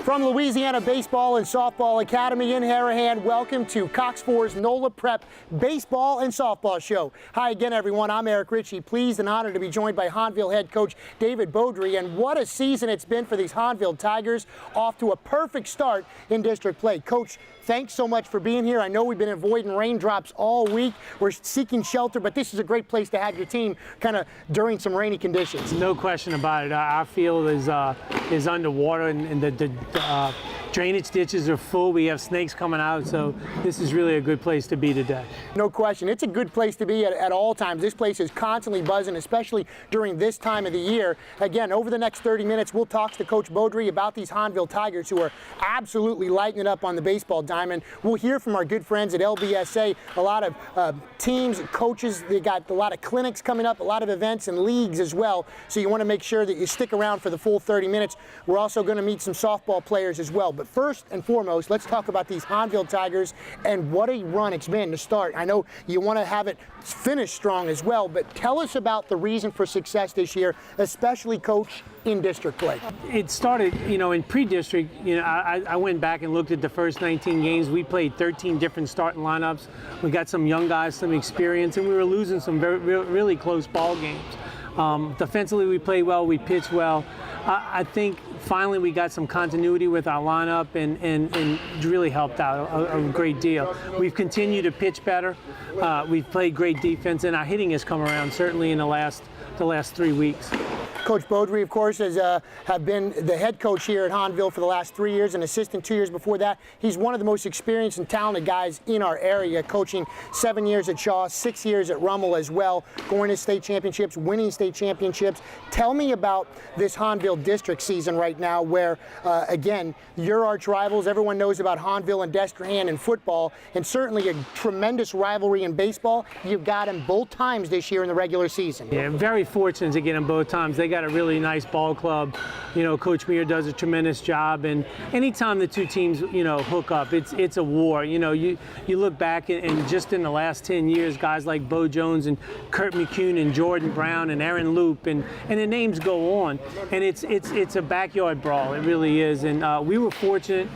From Louisiana Baseball and Softball Academy in Harahan, welcome to Cox 4's Nola Prep Baseball and Softball Show. Hi again, everyone. I'm Eric Ritchie. Pleased and honored to be joined by Hahnville head coach David Beaudry. And what a season it's been for these Hahnville Tigers, off to a perfect start in district play. Coach, thanks so much for being here. I know we've been avoiding raindrops all week. We're seeking shelter, but this is a great place to have your team kind of during some rainy conditions. No question about it. Our field is underwater, and the drainage ditches are full. We have snakes coming out, so this is really a good place to be today. No question. It's a good place to be at all times. This place is constantly buzzing, especially during this time of the year. Again, over the next 30 minutes, we'll talk to Coach Beaudry about these Hahnville Tigers, who are absolutely lighting it up on the baseball diamond. We'll hear from our good friends at LBSA, a lot of teams, coaches. They got a lot of clinics coming up, a lot of events and leagues as well, so you want to make sure that you stick around for the full 30 minutes. We're also going to meet some softball players as well. But first and foremost, let's talk about these Hahnville Tigers and what a run it's been to start. I know you want to have it finish strong as well, but tell us about the reason for success this year, especially, Coach, in district play. It started, in pre-district. I went back and looked at the first 19 games. We played 13 different starting lineups. We got some young guys, some experience, and we were losing some really close ball games. Defensively, we played well. We pitched well. I think finally we got some continuity with our lineup, and really helped out a great deal. We've continued to pitch better. We've played great defense, and our hitting has come around certainly in the last 3 weeks. Coach Beaudry, of course, have been the head coach here at Hahnville for the last 3 years, and assistant 2 years before that. He's one of the most experienced and talented guys in our area, coaching 7 years at Shaw, 6 years at Rummel as well, going to state championships, winning state championships. Tell me about this Hahnville district season right now, where, again, your arch rivals. Everyone knows about Hahnville and Destrehan in football, and certainly a tremendous rivalry in baseball. You've got them both times this year in the regular season. Yeah, very fortunate to get them both times. They got a really nice ball club. Coach Meir does a tremendous job, and anytime the two teams, hook up, it's a war. You look back and just in the last 10 years, guys like Bo Jones and Kurt McCune and Jordan Brown and Aaron Loop, and the names go on, and it's a backyard brawl. It really is, and we were fortunate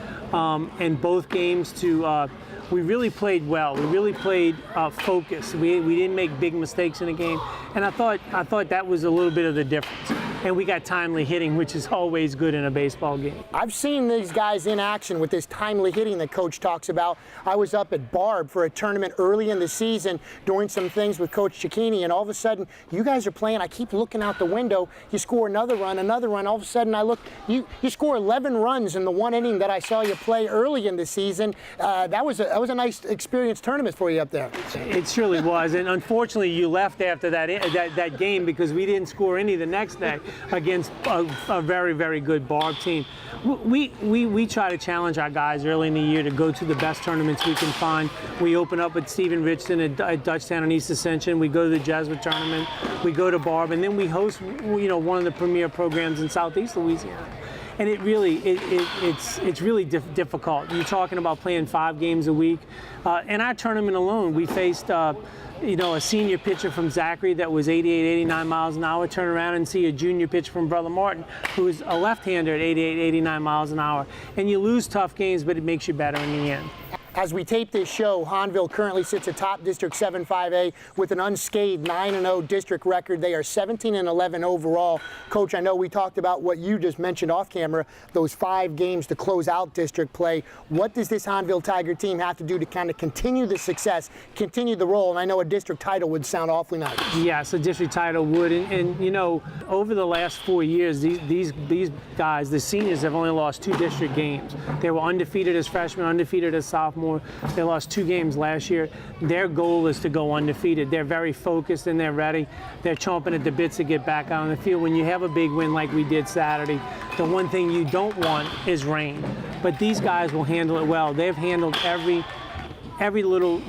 in both games to. We really played well. We really played focused. We didn't make big mistakes in the game, and I thought that was a little bit of the difference. And we got timely hitting, which is always good in a baseball game. I've seen these guys in action with this timely hitting that Coach talks about. I was up at Barb for a tournament early in the season doing some things with Coach Cicchini, and all of a sudden, you guys are playing. I keep looking out the window. You score another run. All of a sudden, I look. You score 11 runs in the one inning that I saw you play early in the season. That was a nice experience tournament for you up there. It surely was, and unfortunately, you left after that game because we didn't score any the next day against a very, very good Barb team. We try to challenge our guys early in the year to go to the best tournaments we can find. We open up with Stephen Richardson at Dutchtown and East Ascension. We go to the Jesuit tournament. We go to Barb, and then we host one of the premier programs in Southeast Louisiana. And it's really difficult. You're talking about playing 5 games a week. In our tournament alone, we faced a senior pitcher from Zachary that was 88, 89 miles an hour. Turn around and see a junior pitcher from Brother Martin who is a left-hander at 88, 89 miles an hour. And you lose tough games, but it makes you better in the end. As we tape this show, Hahnville currently sits atop District 7-5A with an unscathed 9-0 district record. They are 17-11 overall. Coach, I know we talked about what you just mentioned off camera, those 5 games to close out district play. What does this Hahnville Tiger team have to do to kind of continue the success, continue the role? And I know a district title would sound awfully nice. Yes, a district title would. And over the last 4 years, these guys, the seniors, have only lost 2 district games. They were undefeated as freshmen, undefeated as sophomores. They lost 2 games last year. Their goal is to go undefeated. They're very focused and they're ready. They're chomping at the bits to get back out on the field. When you have a big win like we did Saturday, the one thing you don't want is rain. But these guys will handle it well. They've handled every little,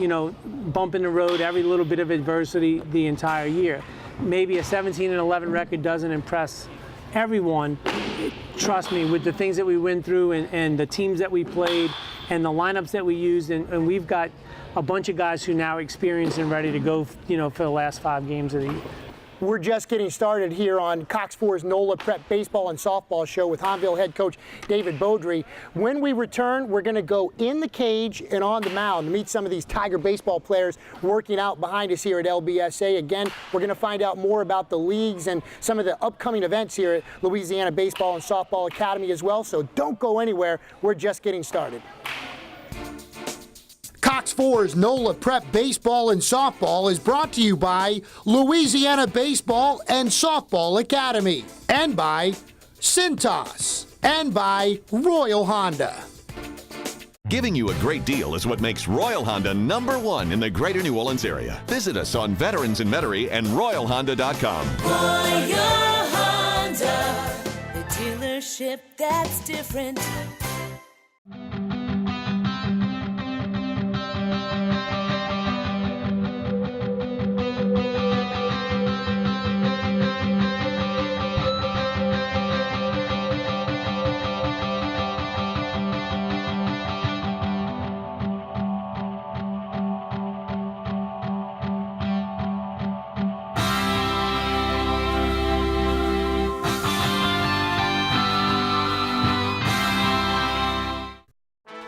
bump in the road, every little bit of adversity the entire year. Maybe a 17-11 record doesn't impress everyone. Trust me, with the things that we went through and the teams that we played and the lineups that we used, and we've got a bunch of guys who now are experienced and ready to go, for the last 5 games of the year. We're just getting started here on Cox 4's Nola Prep Baseball and Softball Show with Hahnville head coach David Beaudry. When we return, we're going to go in the cage and on the mound to meet some of these Tiger baseball players working out behind us here at LBSA. Again, we're going to find out more about the leagues and some of the upcoming events here at Louisiana Baseball and Softball Academy as well. So don't go anywhere. We're just getting started. Cox 4's Nola Prep Baseball and Softball is brought to you by Louisiana Baseball and Softball Academy, and by Cintas, and by Royal Honda. Giving you a great deal is what makes Royal Honda #1 in the greater New Orleans area. Visit us on Veterans in Metairie and RoyalHonda.com. Royal Honda, the dealership that's different.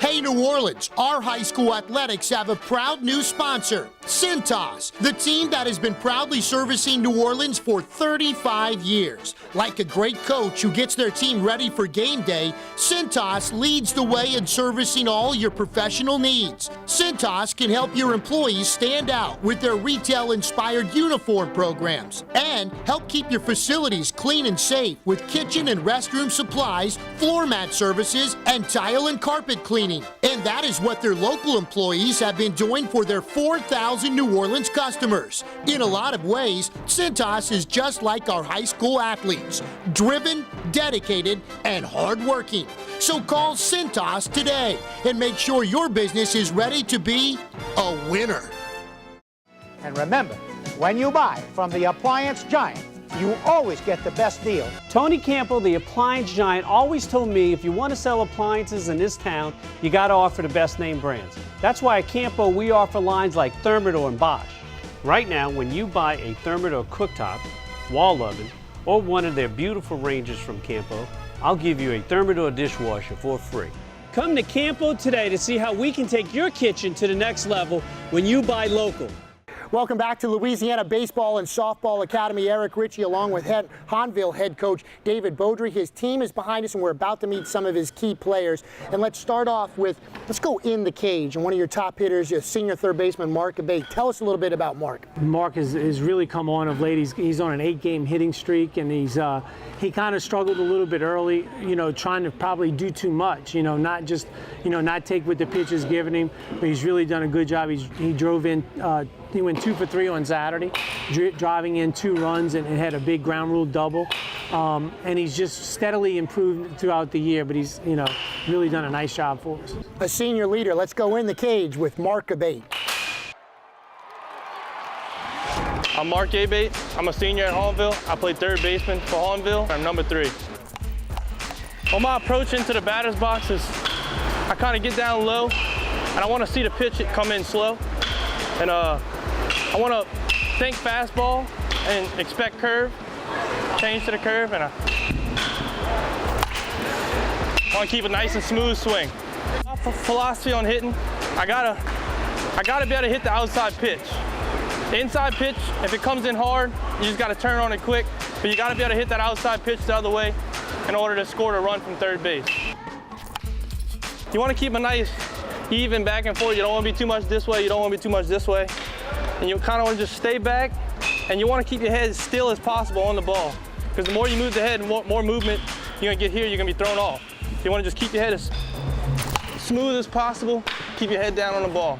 Hey New Orleans, our high school athletics have a proud new sponsor, Cintas, the team that has been proudly servicing New Orleans for 35 years. Like a great coach who gets their team ready for game day, Cintas leads the way in servicing all your professional needs. Cintas can help your employees stand out with their retail-inspired uniform programs and help keep your facilities clean and safe with kitchen and restroom supplies, floor mat services, and tile and carpet cleaning. And that is what their local employees have been doing for their 4,000 New Orleans customers. In a lot of ways, Cintas is just like our high school athletes, driven, dedicated, and hardworking. So call Cintas today and make sure your business is ready to be a winner. And remember, when you buy from the appliance giant, you always get the best deal. Tony Campo, the appliance giant, always told me if you want to sell appliances in this town, you got to offer the best name brands. That's why at Campo we offer lines like Thermador and Bosch. Right now, when you buy a Thermador cooktop, wall oven, or one of their beautiful ranges from Campo, I'll give you a Thermador dishwasher for free. Come to Campo today to see how we can take your kitchen to the next level when you buy local. Welcome back to Louisiana Baseball and Softball Academy. Eric Ritchie along with Hahnville head coach David Beaudry. His team is behind us and we're about to meet some of his key players. And let's start off with, let's go in the cage. And one of your top hitters, your senior third baseman, Mark Abate. Tell us a little bit about Mark. Mark has really come on of late. He's on an 8-game hitting streak, and he kind of struggled a little bit early, trying to probably do too much, not just, not take what the pitch is giving him, but he's really done a good job. He drove in, he went 2 for 3 on Saturday, driving in 2 runs and had a big ground rule double. And he's just steadily improved throughout the year, but he's, really done a nice job for us. A senior leader. Let's go in the cage with Mark Abate. I'm Mark Abate. I'm a senior at Hahnville. I play third baseman for Hahnville. I'm number 3. Well, my approach into the batter's box is I kind of get down low, and I want to see the pitch come in slow. And I want to think fastball and expect curve, change to the curve, and I want to keep a nice and smooth swing. My philosophy on hitting, I gotta be able to hit the outside pitch. The inside pitch, if it comes in hard, you just got to turn on it quick, but you got to be able to hit that outside pitch the other way in order to score the run from third base. You want to keep a nice even back and forth. You don't want to be too much this way, you don't want to be too much this way. And you kind of want to just stay back, and you want to keep your head as still as possible on the ball. Because the more you move the head, more movement you're going to get here, you're going to be thrown off. You want to just keep your head as smooth as possible, keep your head down on the ball.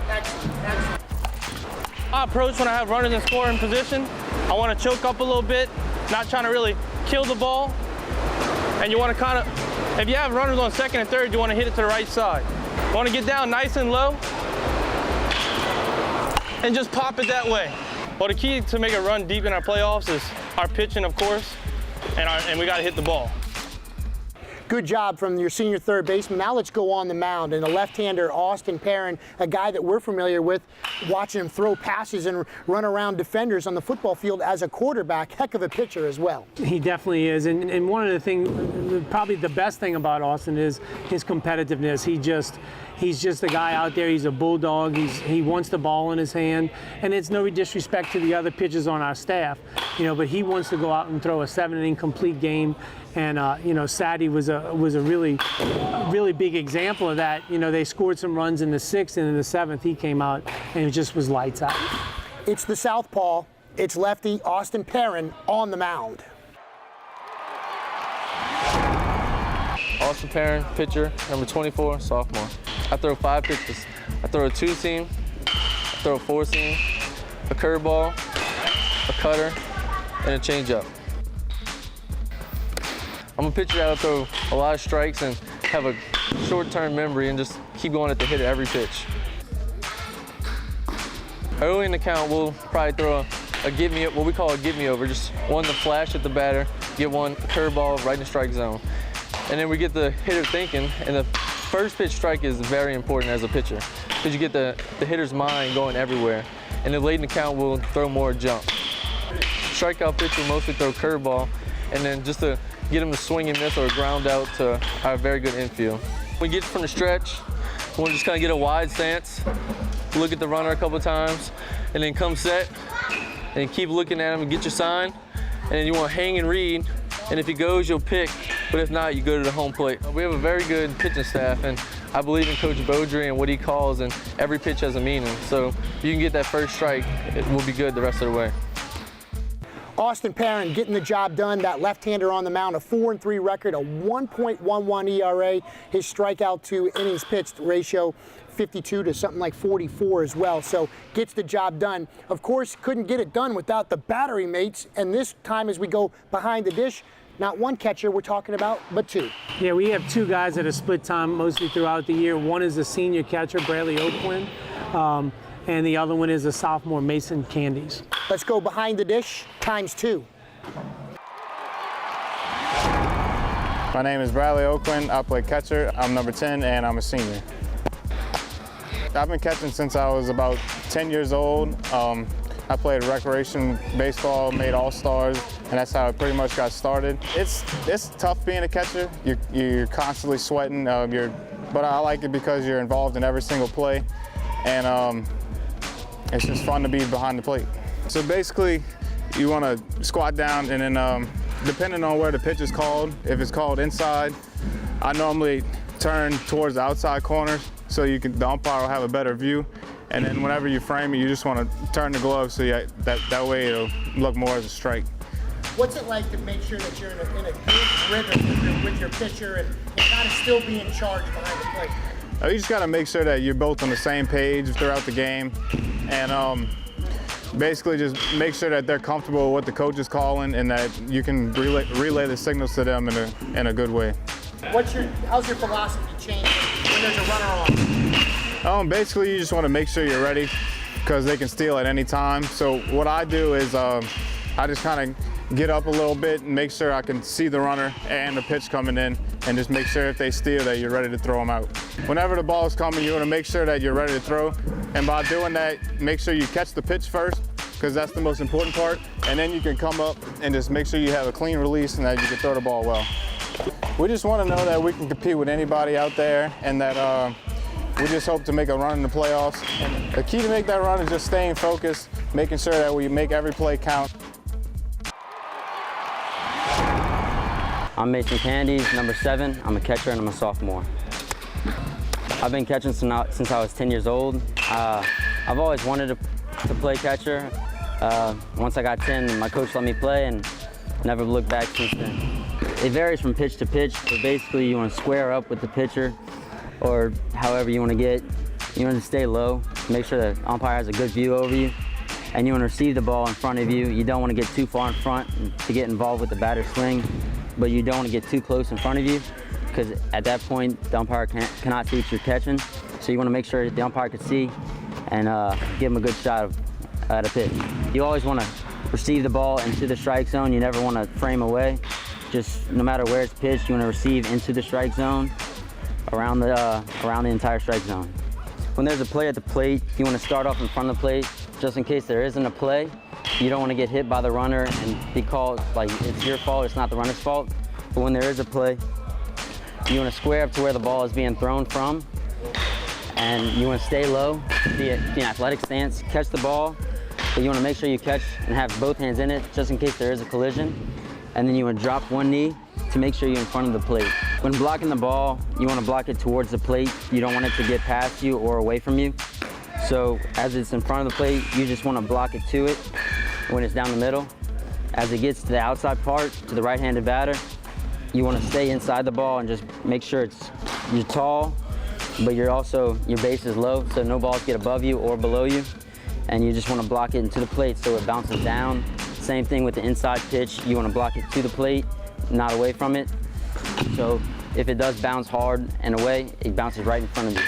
Excellent. My approach when I have runners in scoring position, I want to choke up a little bit, not trying to really kill the ball. And you want to kind of, if you have runners on second and third, you want to hit it to the right side. You want to get down nice and low and just pop it that way. Well, the key to make a run deep in our playoffs is our pitching, of course, and we got to hit the ball. Good job from your senior third baseman. Now let's go on the mound. And the left-hander, Austin Perrin, a guy that we're familiar with, watching him throw passes and run around defenders on the football field as a quarterback. Heck of a pitcher as well. He definitely is. And one of the things, probably the best thing about Austin is his competitiveness. He's just a guy out there. He's a bulldog. He wants the ball in his hand. And it's no disrespect to the other pitchers on our staff, but he wants to go out and throw a 7-inning complete game. And Sadie was a really big example of that. They scored some runs in the 6th, and in the 7th he came out and it just was lights out. It's the southpaw. It's lefty Austin Perrin on the mound. Austin Perrin, pitcher, number 24, sophomore. I throw 5 pitches. I throw a 2-seam, I throw a 4-seam, a curveball, a cutter, and a changeup. I'm a pitcher that'll throw a lot of strikes and have a short-term memory and just keep going at the hit at every pitch. Early in the count, we'll probably throw a give-me, what we call a give-me-over, just one to flash at the batter, get one curveball right in the strike zone. And then we get the hitter thinking, and the first pitch strike is very important as a pitcher because you get the hitter's mind going everywhere. And then late in the count, we'll throw more jump. Strikeout pitcher will mostly throw curveball, and then just to get him to swing and miss or ground out to our very good infield. When we get from the stretch, we'll just kind of get a wide stance, look at the runner a couple times, and then come set, and keep looking at him and get your sign. And then you want to hang and read, and if he goes, you'll pick, but if not, you go to the home plate. We have a very good pitching staff, and I believe in Coach Beaudry and what he calls, and every pitch has a meaning. So if you can get that first strike, it will be good the rest of the way. Austin Perrin getting the job done. That left-hander on the mound, a 4-3 record, a 1.11 ERA. His strikeout to innings pitched ratio 52 to something like 44 as well. So gets the job done. Of course, couldn't get it done without the battery mates. And this time as we go behind the dish, not one catcher we're talking about, but 2. Yeah, we have 2 guys that are split time mostly throughout the year. One is a senior catcher, Bradley Oakwin, and the other one is a sophomore, Mason Candies. Let's go behind the dish times 2. My name is Bradley Oakwin. I play catcher. I'm number 10, and I'm a senior. I've been catching since I was about 10 years old. I played recreation baseball, made all-stars, and that's how I pretty much got started. It's tough being a catcher. You're constantly sweating, but I like it because you're involved in every single play, and it's just fun to be behind the plate. So basically, you want to squat down, and then depending on where the pitch is called, if it's called inside, I normally turn towards the outside corners so the umpire will have a better view. And then whenever you frame it, you just want to turn the glove so that way it'll look more as a strike. What's it like to make sure that you're in a good rhythm with your pitcher and kind of still be in charge behind the plate? You just got to make sure that you're both on the same page throughout the game, and basically just make sure that they're comfortable with what the coach is calling and that you can relay the signals to them in a good way. How's your philosophy changed when there's a runner on? Basically, you just want to make sure you're ready because they can steal at any time. So what I do is I just kind of get up a little bit and make sure I can see the runner and the pitch coming in, and just make sure if they steal that you're ready to throw them out. Whenever the ball is coming, you want to make sure that you're ready to throw, and by doing that, make sure you catch the pitch first because that's the most important part, and then you can come up and just make sure you have a clean release and that you can throw the ball well. We just want to know that we can compete with anybody out there, and that we just hope to make a run in the playoffs. And the key to make that run is just staying focused, making sure that we make every play count. I'm Mason Candies, number 7. I'm a catcher and I'm a sophomore. I've been catching since I was 10 years old. I've always wanted to play catcher. Once I got 10, my coach let me play and never looked back since then. It varies from pitch to pitch, but basically you want to square up with the pitcher or however you want to get. You want to stay low, make sure the umpire has a good view over you, and you want to receive the ball in front of you. You don't want to get too far in front to get involved with the batter's swing, but you don't want to get too close in front of you because at that point the umpire cannot see what you're catching. So you want to make sure that the umpire can see and give him a good shot at a pitch. You always want to receive the ball into the strike zone. You never want to frame away just no matter where it's pitched, you want to receive into the strike zone, around the entire strike zone. When there's a play at the plate, you want to start off in front of the plate, just in case there isn't a play. You don't want to get hit by the runner and be called like it's your fault, it's not the runner's fault. But when there is a play, you want to square up to where the ball is being thrown from, and you want to stay low, be an athletic stance, catch the ball, but you want to make sure you catch and have both hands in it, just in case there is a collision. And then you want to drop one knee to make sure you're in front of the plate. When blocking the ball, you want to block it towards the plate. You don't want it to get past you or away from you. So as it's in front of the plate, you just want to block it to it when it's down the middle. As it gets to the outside part, to the right-handed batter, you want to stay inside the ball and just make sure you're tall, but your base is low, so no balls get above you or below you. And you just want to block it into the plate so it bounces down. Same thing with the inside pitch. You want to block it to the plate, not away from it. So if it does bounce hard and away, it bounces right in front of you.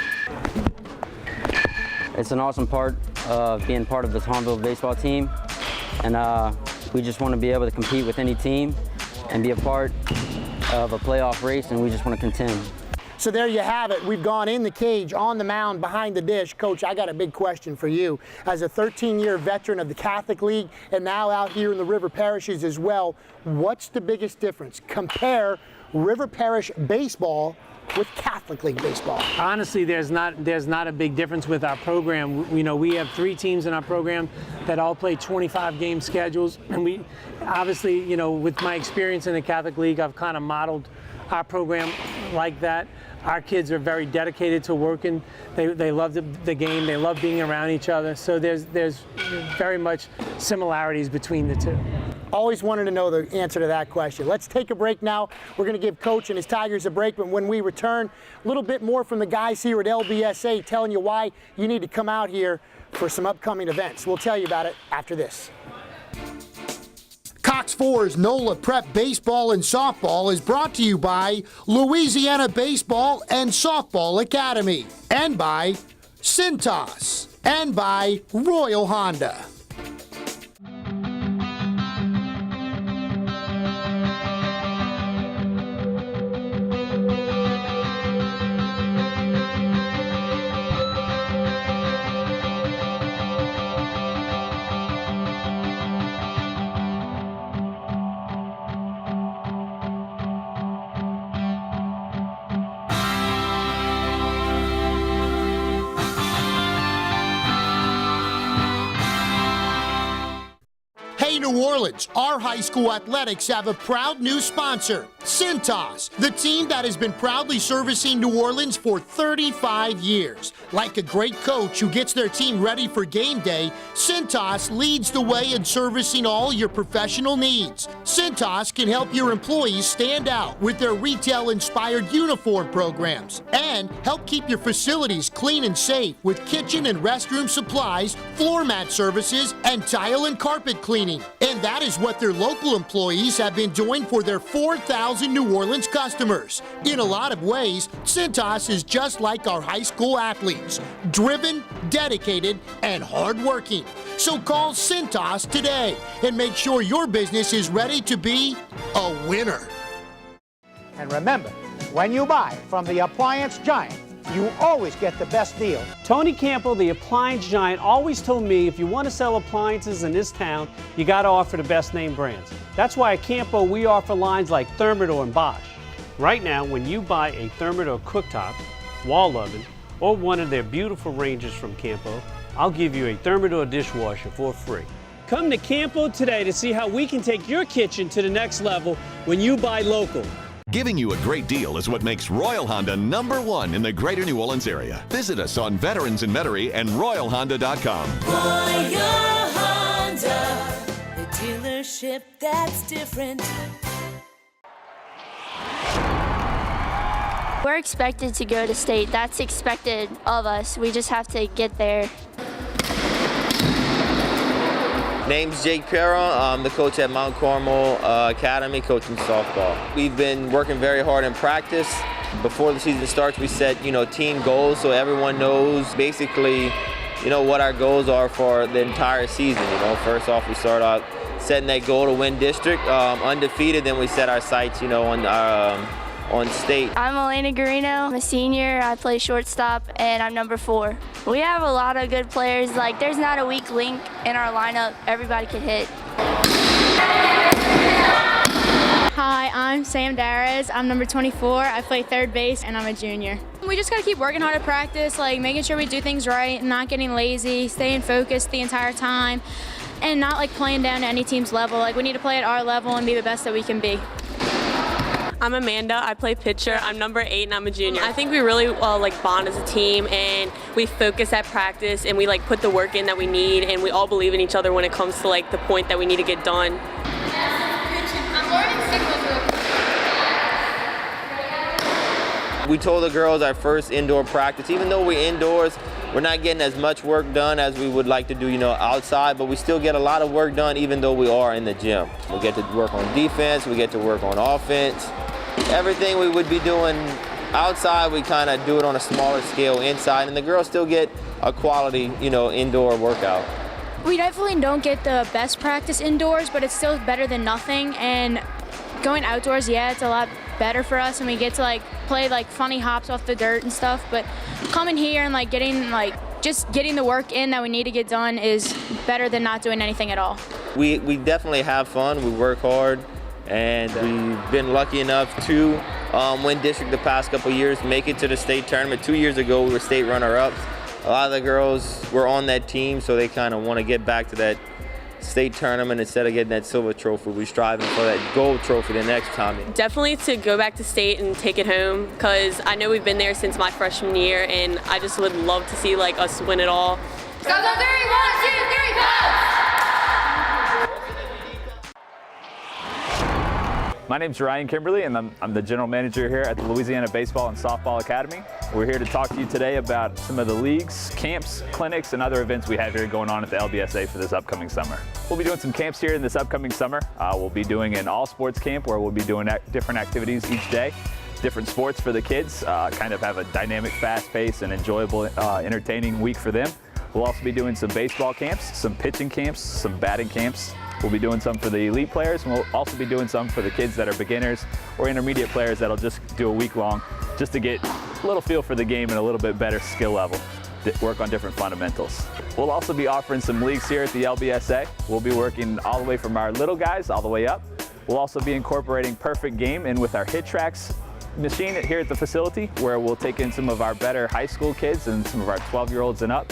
It's an awesome part of being part of this Hahnville baseball team. And we just want to be able to compete with any team and be a part of a playoff race, and we just want to contend. So there you have it. We've gone in the cage, on the mound, behind the dish. Coach, I got a big question for you. As a 13-year veteran of the Catholic League and now out here in the River Parishes as well, what's the biggest difference? Compare River Parish baseball with Catholic League baseball. Honestly, there's not a big difference with our program. We have 3 teams in our program that all play 25-game schedules, and we obviously, with my experience in the Catholic League, I've kind of modeled our program like that. Our kids are very dedicated to working. They love the game. They love being around each other. So there's very much similarities between the two. Always wanted to know the answer to that question. Let's take a break now. We're going to give Coach and his Tigers a break, but when we return, a little bit more from the guys here at LBSA telling you why you need to come out here for some upcoming events. We'll tell you about it after this. Cox 4's Nola Prep Baseball and Softball is brought to you by Louisiana Baseball and Softball Academy, and by Cintas, and by Royal Honda. New Orleans, our high school athletics have a proud new sponsor, Cintas, the team that has been proudly servicing New Orleans for 35 years. Like a great coach who gets their team ready for game day, Cintas leads the way in servicing all your professional needs. Cintas can help your employees stand out with their retail-inspired uniform programs and help keep your facilities clean and safe with kitchen and restroom supplies, floor mat services, and tile and carpet cleaning. And that is what their local employees have been doing for their 4,000 New Orleans customers. In a lot of ways, Cintas is just like our high school athletes, driven, dedicated, and hardworking. So call Cintas today and make sure your business is ready to be a winner. And remember, when you buy from the appliance giant, you always get the best deal. Tony Campo, the appliance giant, always told me if you want to sell appliances in this town, you got to offer the best name brands. That's why at Campo we offer lines like Thermador and Bosch. Right now, when you buy a Thermador cooktop, wall oven, or one of their beautiful ranges from Campo, I'll give you a Thermador dishwasher for free. Come to Campo today to see how we can take your kitchen to the next level when you buy local. Giving you a great deal is what makes Royal Honda #1 in the greater New Orleans area. Visit us on Veterans in Metairie and RoyalHonda.com. Royal Honda, the dealership that's different. We're expected to go to state. That's expected of us. We just have to get there. Name's Jake Perron. I'm the coach at Mount Carmel Academy, coaching softball. We've been working very hard in practice. Before the season starts, we set, team goals so everyone knows basically what our goals are for the entire season. First off, we start out setting that goal to win district undefeated, then we set our sights, on state. I'm Elena Garino. I'm a senior. I play shortstop, and I'm number 4. We have a lot of good players. Like, there's not a weak link in our lineup. Everybody can hit. Hi, I'm Sam Darez. I'm number 24. I play third base, and I'm a junior. We just gotta keep working hard at practice, like making sure we do things right, not getting lazy, staying focused the entire time, and not like playing down to any team's level. Like, we need to play at our level and be the best that we can be. I'm Amanda. I play pitcher. I'm number 8 and I'm a junior. I think we really bond as a team, and we focus at practice, and we put the work in that we need, and we all believe in each other when it comes to the point that we need to get done. We told the girls our first indoor practice, even though we're indoors, we're not getting as much work done as we would like to do, outside, but we still get a lot of work done even though we are in the gym. We get to work on defense, we get to work on offense. Everything we would be doing outside, we kind of do it on a smaller scale inside, and the girls still get a quality, indoor workout. We definitely don't get the best practice indoors, but it's still better than nothing. And going outdoors, yeah, it's a lot better for us, and we get to play funny hops off the dirt and stuff. But coming here and just getting the work in that we need to get done is better than not doing anything at all. We definitely have fun. We work hard, and we've been lucky enough to win district the past couple years, make it to the state tournament. 2 years ago, we were state runner-ups. A lot of the girls were on that team, so they kind of want to get back to that state tournament instead of getting that silver trophy. We're striving for that gold trophy the next time. Definitely to go back to state and take it home, because I know we've been there since my freshman year, and I just would love to see us win it all. Go, go, 3, 1, 2, 3, go! My name's Ryan Kimberly, and I'm the general manager here at the Louisiana Baseball and Softball Academy. We're here to talk to you today about some of the leagues, camps, clinics, and other events we have here going on at the LBSA for this upcoming summer. We'll be doing some camps here in this upcoming summer. We'll be doing an all-sports camp where we'll be doing different activities each day, different sports for the kids, kind of have a dynamic, fast-paced, and enjoyable, entertaining week for them. We'll also be doing some baseball camps, some pitching camps, some batting camps. We'll be doing some for the elite players, and we'll also be doing some for the kids that are beginners or intermediate players that'll just do a week long just to get a little feel for the game and a little bit better skill level, work on different fundamentals. We'll also be offering some leagues here at the LBSA. We'll be working all the way from our little guys all the way up. We'll also be incorporating Perfect Game in with our Hit Tracks machine here at the facility, where we'll take in some of our better high school kids and some of our 12-year-olds and up.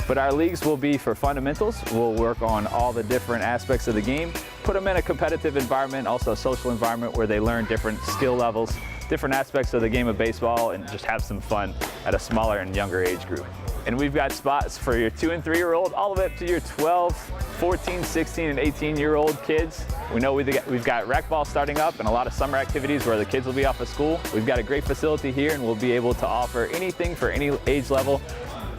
But our leagues will be for fundamentals. We'll work on all the different aspects of the game, put them in a competitive environment, also a social environment where they learn different skill levels, different aspects of the game of baseball, and just have some fun at a smaller and younger age group. And we've got spots for your 2- and 3-year-old, all the way up to your 12, 14, 16, and 18-year-old kids. We know we've got rec ball starting up and a lot of summer activities where the kids will be off of school. We've got a great facility here, and we'll be able to offer anything for any age level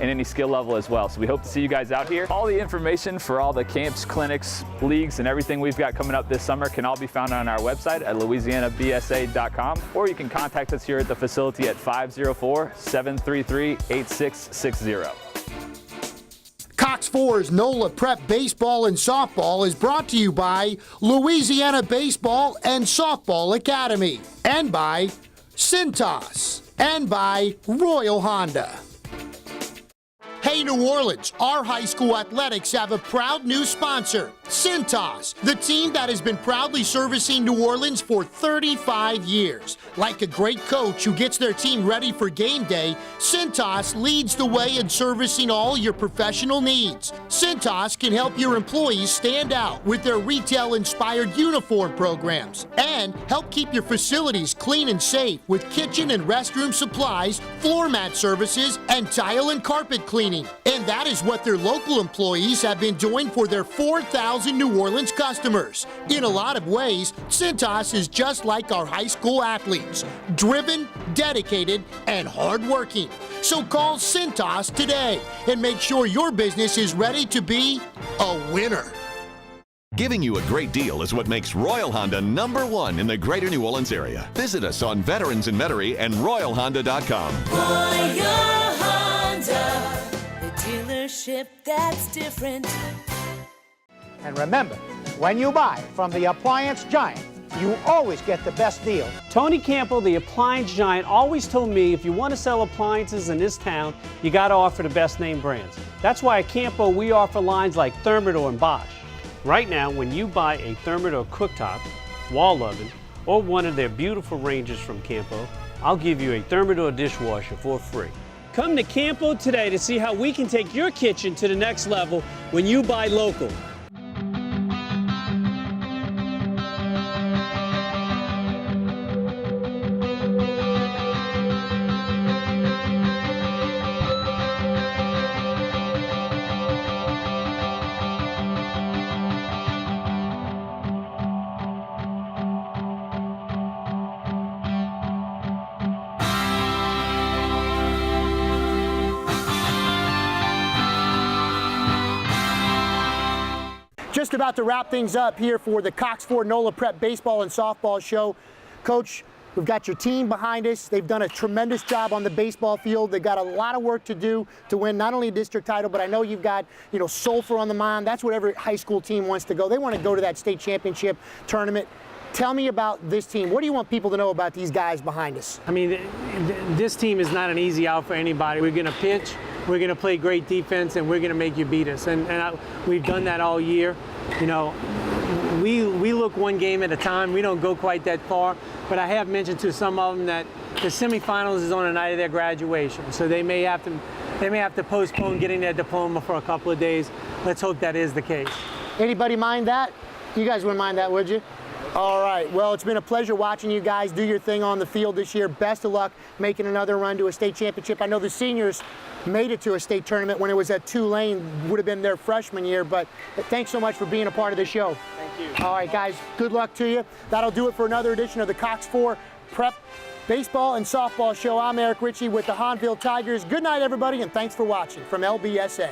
and any skill level as well. So we hope to see you guys out here. All the information for all the camps, clinics, leagues, and everything we've got coming up this summer can all be found on our website at louisianabsa.com, or you can contact us here at the facility at 504-733-8660. Cox 4's Nola Prep Baseball and Softball is brought to you by Louisiana Baseball and Softball Academy, and by Cintas, and by Royal Honda. Hey New Orleans, our high school athletics have a proud new sponsor, Cintas, the team that has been proudly servicing New Orleans for 35 years. Like a great coach who gets their team ready for game day, Cintas leads the way in servicing all your professional needs. Cintas can help your employees stand out with their retail-inspired uniform programs and help keep your facilities clean and safe with kitchen and restroom supplies, floor mat services, and tile and carpet cleaning. And that is what their local employees have been doing for their 4,000 New Orleans customers. In a lot of ways, Cintas is just like our high school athletes, driven, dedicated, and hardworking. So call Cintas today and make sure your business is ready to be a winner. Giving you a great deal is what makes Royal Honda #1 in the greater New Orleans area. Visit us on Veterans in Metairie and RoyalHonda.com. Royal Honda, the dealer ownership that's different. And remember, when you buy from the appliance giant, you always get the best deal. Tony Campbell, the appliance giant, always told me if you want to sell appliances in this town, you got to offer the best name brands. That's why at Campo we offer lines like Thermador and Bosch. Right now, when you buy a Thermador cooktop, wall oven, or one of their beautiful ranges from Campo, I'll give you a Thermador dishwasher for free. Come to Campo today to see how we can take your kitchen to the next level when you buy local. Just about to wrap things up here for the Cox Ford Nola Prep Baseball and Softball Show. Coach, we've got your team behind us. They've done a tremendous job on the baseball field. They've got a lot of work to do to win not only a district title, but I know you've got, sulfur on the mind. That's what every high school team wants to go. They want to go to that state championship tournament. Tell me about this team. What do you want people to know about these guys behind us? I mean, this team is not an easy out for anybody. We're going to pitch, we're going to play great defense, and we're going to make you beat us. And we've done that all year. We look one game at a time. We don't go quite that far. But I have mentioned to some of them that the semifinals is on the night of their graduation, so they may have to postpone getting their diploma for a couple of days. Let's hope that is the case. Anybody mind that? You guys wouldn't mind that, would you? All right, well, it's been a pleasure watching you guys do your thing on the field this year. Best of luck making another run to a state championship. I know the seniors made it to a state tournament when it was at Tulane, would have been their freshman year, but thanks so much for being a part of the show. Thank you. All right, guys, good luck to you. That'll do it for another edition of the Cox 4 Prep Baseball and Softball Show. I'm Eric Ritchie with the Hahnville Tigers. Good night, everybody, and thanks for watching from LBSA.